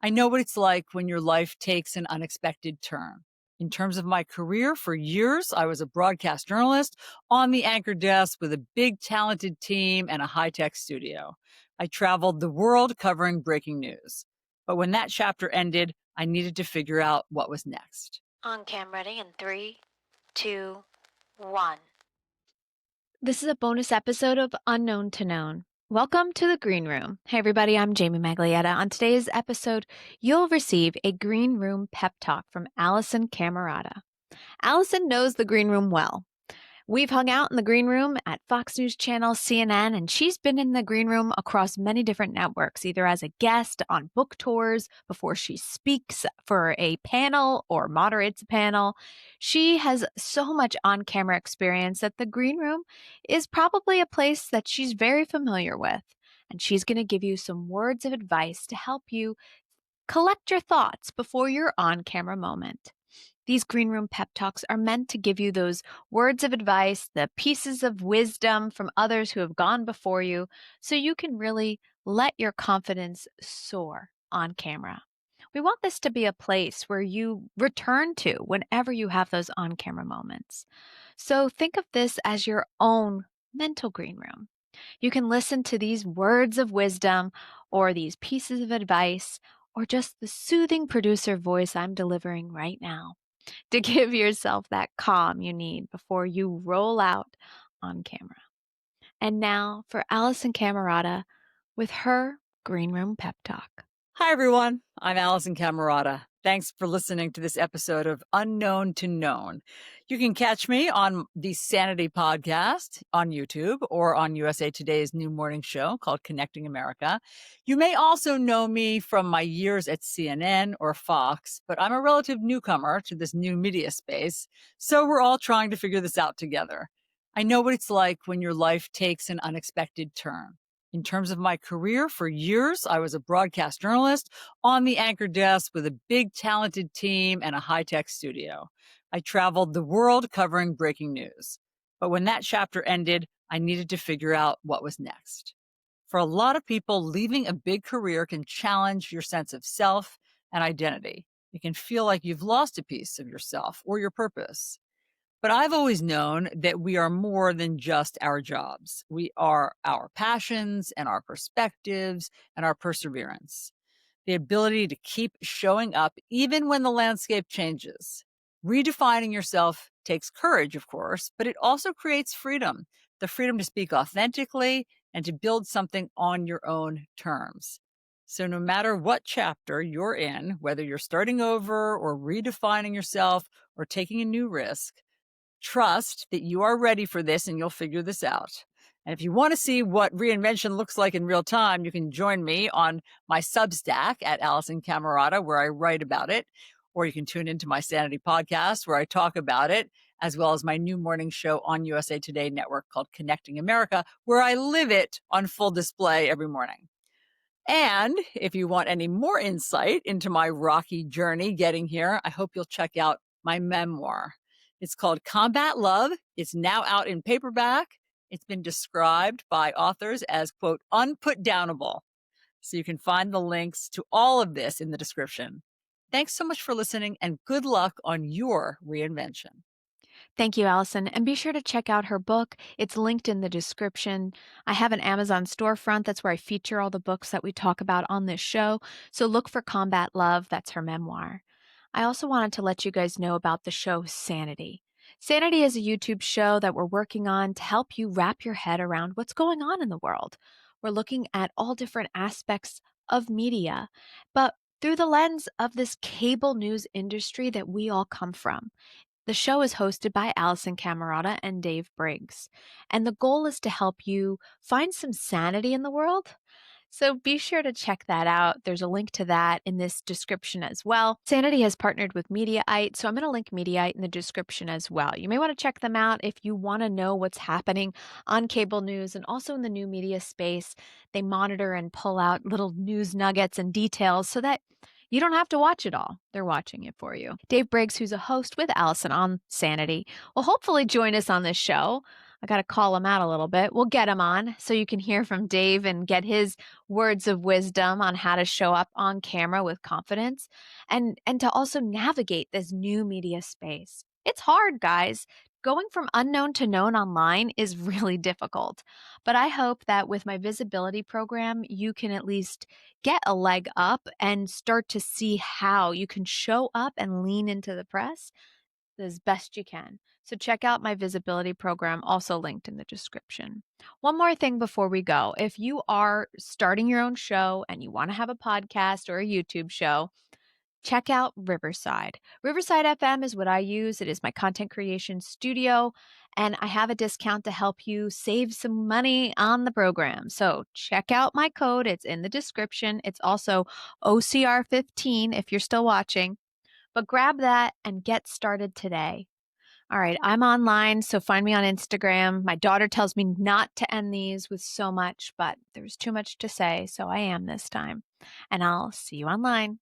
I know what it's like when your life takes an unexpected turn. In terms of my career, for years, I was a broadcast journalist on the anchor desk with a big, talented team and a high tech studio. I traveled the world covering breaking news. But when that chapter ended, I needed to figure out what was next. On cam ready in 3, 2, 1. This is a bonus episode of Unknown to Known. Welcome to the Green Room. Hey, everybody, I'm Jamie Maglietta. On today's episode, you'll receive a Green Room pep talk from Alisyn Camerota. Alison knows the Green Room well. We've hung out in the Green Room at Fox News Channel, CNN, and she's been in the Green Room across many different networks, either as a guest on book tours, before she speaks for a panel or moderates a panel. She has so much on-camera experience that the Green Room is probably a place that she's very familiar with. And she's going to give you some words of advice to help you collect your thoughts before your on-camera moment. These Green Room pep talks are meant to give you those words of advice, the pieces of wisdom from others who have gone before you, so you can really let your confidence soar on camera. We want this to be a place where you return to whenever you have those on-camera moments. So think of this as your own mental green room. You can listen to these words of wisdom or these pieces of advice or just the soothing producer voice I'm delivering right now to give yourself that calm you need before you roll out on camera. And now for Alisyn Camerota with her Green Room pep talk. Hi, everyone. I'm Alisyn Camerota. Thanks for listening to this episode of Unknown to Known. You can catch me on the Sanity podcast on YouTube or on USA Today's new morning show called Connecting America. You may also know me from my years at CNN or Fox, but I'm a relative newcomer to this new media space, so we're all trying to figure this out together. I know what it's like when your life takes an unexpected turn. In terms of my career, for years, I was a broadcast journalist on the anchor desk with a big, talented team and a high tech studio. I traveled the world covering breaking news. But when that chapter ended, I needed to figure out what was next. For a lot of people, leaving a big career can challenge your sense of self and identity. It can feel like you've lost a piece of yourself or your purpose. But I've always known that we are more than just our jobs. We are our passions and our perspectives and our perseverance. The ability to keep showing up even when the landscape changes. Redefining yourself takes courage, of course, but it also creates freedom. The freedom to speak authentically and to build something on your own terms. So no matter what chapter you're in, whether you're starting over or redefining yourself or taking a new risk, trust that you are ready for this and you'll figure this out. And if you want to see what reinvention looks like in real time, you can join me on my Substack at Alisyn Camerota, where I write about it, or you can tune into my Sanity podcast where I talk about it, as well as my new morning show on USA Today network called Connecting America, where I live it on full display every morning. And if you want any more insight into my rocky journey getting here, I hope you'll check out my memoir. It's called Combat Love. It's now out in paperback. It's been described by authors as, quote, unputdownable. So you can find the links to all of this in the description. Thanks so much for listening and good luck on your reinvention. Thank you, Alison. And be sure to check out her book. It's linked in the description. I have an Amazon storefront. That's where I feature all the books that we talk about on this show. So look for Combat Love. That's her memoir. I also wanted to let you guys know about the show Sanity. Sanity is a YouTube show that we're working on to help you wrap your head around what's going on in the world. We're looking at all different aspects of media, but through the lens of this cable news industry that we all come from. The show is hosted by Alisyn Camerota and Dave Briggs, and the goal is to help you find some sanity in the world. So be sure to check that out. There's a link to that in this description as well. Sanity has partnered with Mediaite, so I'm going to link Mediaite in the description as well. You may want to check them out if you want to know what's happening on cable news and also in the new media space. They monitor and pull out little news nuggets and details so that you don't have to watch it all. They're watching it for you. Dave Briggs, who's a host with Alison on Sanity, will hopefully join us on this show. I got to call him out a little bit. We'll get him on so you can hear from Dave and get his words of wisdom on how to show up on camera with confidence and to also navigate this new media space. It's hard, guys. Going from unknown to known online is really difficult. But I hope that with my visibility program, you can at least get a leg up and start to see how you can show up and lean into the press as best you can. So check out my visibility program, also linked in the description. One more thing before we go. If you are starting your own show and you want to have a podcast or a YouTube show, check out Riverside. Riverside FM is what I use. It is my content creation studio, and I have a discount to help you save some money on the program. So check out my code. It's in the description. It's also OCR15 if you're still watching. But grab that and get started today. All right, I'm online, so find me on Instagram. My daughter tells me not to end these with so much, but there's too much to say, so I am this time. And I'll see you online.